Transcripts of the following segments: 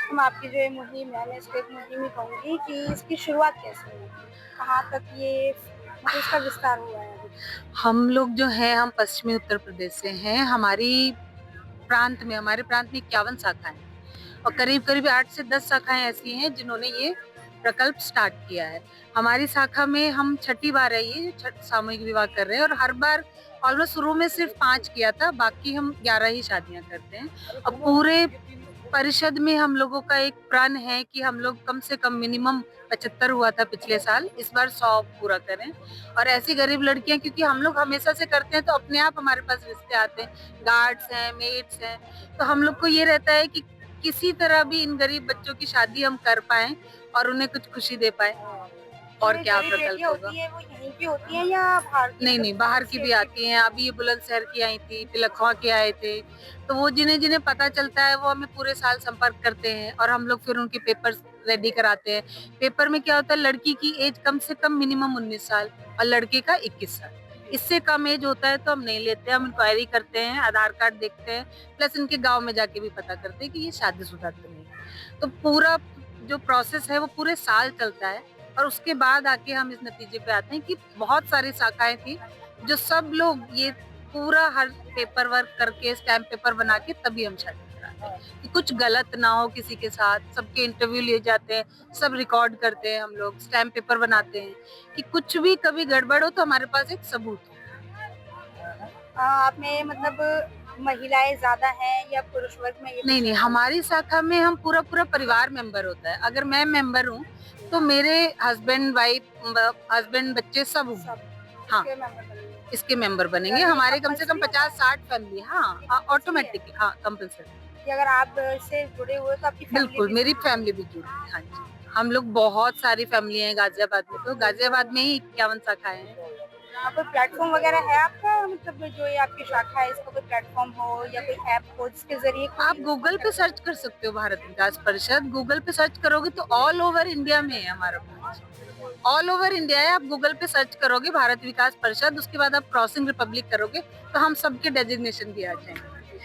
हम आपकी जो ये मुहिम है, मैं इसको एक मुहिम ही कहूँगी कि इसकी शुरुआत कैसे हुई? कहाँ तक ये मतलब इसका विस्तार हुआ है अभी? हम लोग जो हैं हम पश्चिमी उत्तर प्रदेश से हैं। हमारे प्रांत में 51 शाखाएँ हैं और करीब-करीब 8 से 10 शाखाएँ ऐसी हैं जिन्होंने ये प्रकल्प स्टार्ट किया है। हमारी शाखा में हम छठी बार है ये छठ सामूहिक विवाह कर रहे हैं और हर बार ऑलमोस्ट शुरू में सिर्फ 5 किया था, बाकी हम 11 ही शादियाँ करते हैं। और पूरे परिषद में हम लोगों का एक प्रण है कि हम लोग कम से कम मिनिमम 75 हुआ था पिछले साल, इस बार 100 पूरा करें। और ऐसी गरीब लड़कियां, क्योंकि हम लोग हमेशा से करते हैं तो अपने आप हमारे पास रिश्ते आते हैं, गार्ड्स हैं, मेड्स हैं, तो हम लोग को ये रहता है कि किसी तरह भी इन गरीब बच्चों की शादी हम कर पाएं और उन्हें कुछ खुशी दे पाए। जो और ये क्या गरीब प्रकल्प बेटियाँ होगा। होती हैं, वो यहीं की होती हैं या बाहर की नहीं मतलब नहीं, बाहर बाहर की से भी शिफ्ट? आती हैं, अभी ये बुलंदशहर की आई थी, पिलखवा के आए थे, तो वो जिन्हें जिन्हें पता चलता है वो हमें पूरे साल संपर्क करते हैं और हम लोग फिर उनके पेपर्स रेडी कराते हैं। पेपर में क्या होता है, लड़की की एज कम से कम मिनिमम 19 साल और लड़के का 21 साल। इससे कम एज होता है तो हम नहीं लेते, हम इंक्वायरी करते हैं, आधार कार्ड देखते हैं, प्लस इनके गाँव में जाके भी पता करते हैं कि ये शादीशुदा तो नहीं है। तो पूरा जो प्रोसेस है वो पूरे साल चलता है और उसके बाद आके हम इस नतीजे पे आते हैं कि बहुत सारी शाखाएँ थी, जो सब लोग ये पूरा हर पेपर वर्क करके स्टैम्प पेपर बना के तभी हम शादी कराते हैं कि कुछ गलत ना हो किसी के साथ। सबके इंटरव्यू लिए जाते हैं, सब रिकॉर्ड करते हैं, हम लोग स्टैम्प पेपर बनाते हैं कि कुछ भी कभी गड़बड़ हो तो हमारे पास एक सबूत हो। आप में मतलब महिलाएँ ज़्यादा हैं या पुरुष वर्ग में ये नहीं पूछना नहीं, चाहूँगी? हमारी शाखा में हम पूरा पूरा परिवार मेंबर होता है। अगर मैं मेंबर हूँ तो मेरे हस्बैंड बच्चे सब होंगे। सब हाँ, इसके मेंबर बनेंगे। इसके मेंबर बनेंगे। यानी ये हमारे कम से कम कंपल्सरी होता है? 50-60 फैमिली। हाँ, ये कंपल्सरी है ऑटोमेटिक, हाँ, कंपल्सरी। कि अगर आप इससे जुड़े हुए हो तो आपकी फैमिली बिल्कुल, भी मेरी जुड़ी फैमिली भी जुड़ी है। हाँ जी। हम लोग बहुत सारी फैमिली हैं गाज़ियाबाद में, तो गाज़ियाबाद में ही 51 शाखाएँ हैं। कोई प्लेटफ़ॉर्म वगैरह है आपका मतलब जो ये आपकी शाखा है इसका कोई प्लेटफ़ॉर्म हो या कोई ऐप हो जिसके ज़रिए आप कोई गूगल पे कॉन्टैक्ट कर सर्च कर सकते हो भारत विकास परिषद, गूगल पे सर्च करोगे तो ऑल ओवर इंडिया में है हमारा ब्रांच। ऑल ओवर इंडिया है, आप गूगल पे सर्च करोगे भारत विकास परिषद, उसके बाद आप क्रॉसिंग रिपब्लिक करोगे, तो हम सबके डेज़िग्नेशन भी आ जाएँगे।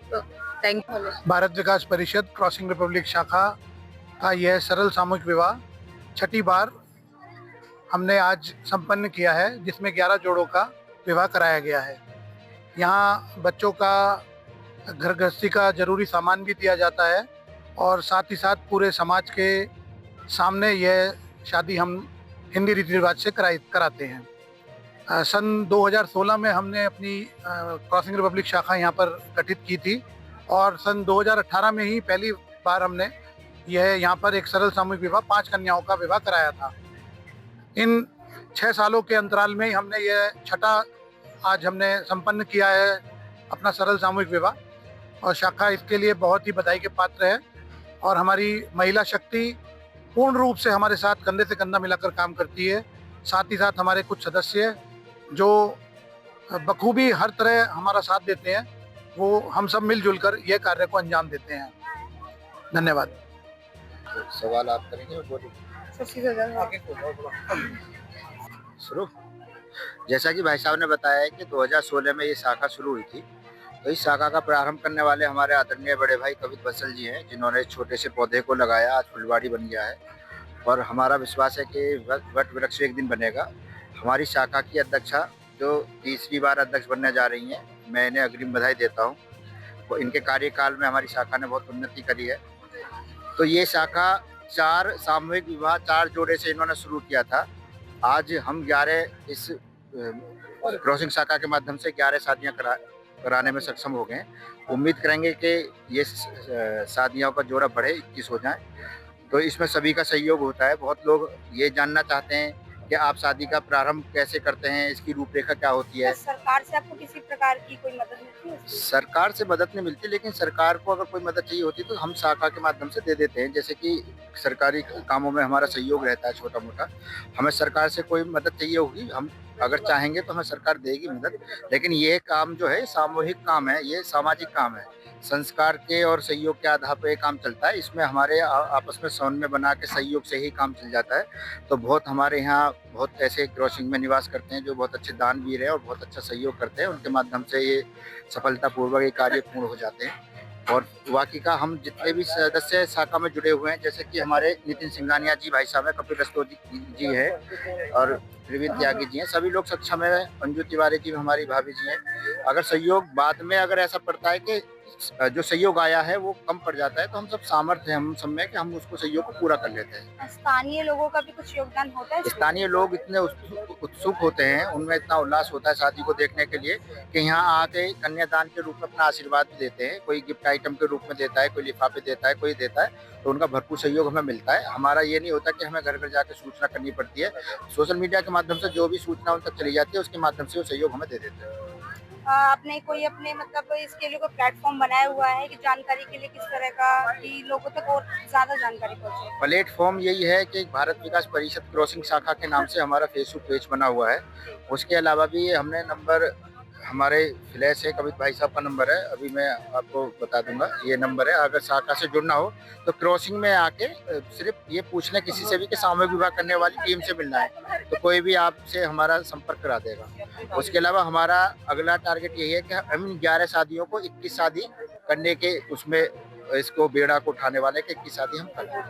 तो थैंक यू। भारत विकास परिषद क्रॉसिंग रिपब्लिक शाखा का यह सरल सामूहिक विवाह छठी बार हमने आज संपन्न किया है, जिसमें 11 जोड़ों का विवाह कराया गया है। यहाँ बच्चों का घर गृहस्थी का जरूरी सामान भी दिया जाता है और साथ ही साथ पूरे समाज के सामने यह शादी हम हिंदी रीति रिवाज से कराते हैं। सन 2016 में हमने अपनी क्रॉसिंग रिपब्लिक शाखा यहाँ पर गठित की थी और सन 2018 में ही पहली बार हमने यह यहाँ पर एक सरल सामूहिक विवाह 5 कन्याओं का विवाह कराया था। इन 6 सालों के अंतराल में ही हमने यह छठा आज हमने संपन्न किया है अपना सरल सामूहिक विवाह, और शाखा इसके लिए बहुत ही बधाई के पात्र है। और हमारी महिला शक्ति पूर्ण रूप से हमारे साथ कंधे से कंधा मिलाकर काम करती है। साथ ही साथ हमारे कुछ सदस्य जो बखूबी हर तरह हमारा साथ देते हैं, वो हम सब मिलजुल कर यह कार्य को अंजाम देते हैं। धन्यवाद। सवाल आप करेंगे और बोलिए। सबसे ज़्यादा शुरू। जैसा कि भाई साहब ने बताया है कि 2016 में ये शाखा शुरू हुई थी, तो इस शाखा का प्रारंभ करने वाले हमारे आदरणीय बड़े भाई कवित बंसल जी हैं, जिन्होंने इस छोटे से पौधे को लगाया, आज फुलवाड़ी बन गया है और हमारा विश्वास है कि वट वृक्ष एक दिन बनेगा। हमारी शाखा की अध्यक्षा जो तीसरी बार अध्यक्ष बनने जा रही हैं, मैं इन्हें अग्रिम बधाई देता हूँ। वो इनके कार्यकाल में हमारी शाखा ने बहुत उन्नति करी है। तो ये शाखा 4 सामूहिक विवाह 4 जोड़े से इन्होंने शुरू किया था। आज हम 11 इस क्रॉसिंग शाखा के माध्यम से 11 शादियां कराने में सक्षम हो गए हैं। उम्मीद करेंगे कि ये शादियों का जोड़ा बढ़े, 21 हो जाए। तो इसमें सभी का सहयोग होता है। बहुत लोग ये जानना चाहते हैं कि आप शादी का प्रारंभ कैसे करते हैं, इसकी रूपरेखा क्या होती है। सरकार से आपको किसी प्रकार की कोई मदद मिलती है इसमें? सरकार से मदद नहीं मिलती, लेकिन सरकार को अगर कोई मदद चाहिए होती तो हम शाखा के माध्यम से दे देते हैं। जैसे कि सरकारी कामों में हमारा सहयोग रहता है छोटा मोटा, हमें सरकार से कोई मदद चाहिए होगी, हम अगर चाहेंगे तो हमें सरकार देगी मदद। लेकिन ये काम जो है सामूहिक काम है, ये सामाजिक काम है, संस्कार के और सहयोग के आधार पर ये काम चलता है। इसमें हमारे आपस में समन्वय बना के सहयोग से ही काम चल जाता है। तो बहुत हमारे यहाँ बहुत ऐसे क्रॉसिंग में निवास करते हैं जो बहुत अच्छे दानवीर हैं और बहुत अच्छा सहयोग करते हैं। उनके माध्यम से ये सफलतापूर्वक ये कार्य पूर्ण हो जाते हैं। और बाकी का हम जितने भी सदस्य शाखा में जुड़े हुए हैं, जैसे कि हमारे नितिन सिंघानिया जी भाई साहब हैं, कपिल रस्तोगी जी हैं और प्रवीण त्यागी जी हैं, सभी लोग सक्षम है। अंजू तिवारी जी हमारी भाभी जी हैं। अगर सहयोग बाद में अगर ऐसा पड़ता है कि जो सहयोग आया है वो कम पड़ जाता है, तो हम सब सामर्थ्य हैं हम सब में कि हम उसको सहयोग को पूरा कर लेते हैं। स्थानीय लोगों का भी कुछ योगदान होता है इसमें? स्थानीय लोग इतने उत्सुक होते हैं, उनमें इतना उल्लास होता है शादी को देखने के लिए कि यहाँ आके कन्यादान के रूप में अपना आशीर्वाद भी देते हैं। कोई गिफ्ट आइटम के रूप में देता है, कोई लिफाफे देता है, कोई देता है, तो उनका भरपूर सहयोग हमें मिलता है। हमारा ये नहीं होता कि हमें घर घर जाकर सूचना करनी पड़ती है। सोशल मीडिया के माध्यम से जो भी सूचना उन तक चली जाती है, उसके माध्यम से वो सहयोग हमें दे देते हैं। आपने कोई अपने मतलब इसके लिए कोई प्लेटफॉर्म बनाया हुआ है कि जानकारी के लिए किस तरह का, कि लोगों तक और ज्यादा जानकारी पहुंचे? प्लेटफॉर्म यही है कि भारत विकास परिषद क्रॉसिंग शाखा के नाम से हमारा फेसबुक पेज बना हुआ है। उसके अलावा भी हमने नंबर, हमारे फ्लैश है, कवित भाई साहब का नंबर है, अभी मैं आपको बता दूंगा, ये नंबर है। अगर शाखा से जुड़ना हो तो क्रॉसिंग में आके सिर्फ ये पूछ लें किसी से भी कि सामूहिक विवाह करने वाली टीम से मिलना है, तो कोई भी आपसे हमारा संपर्क करा देगा। उसके अलावा हमारा अगला टारगेट यही है कि हम 11 शादियों को 21 शादी करने के, उसमें इसको बेड़ा को उठाने वाले के 21 शादी हम कर दें।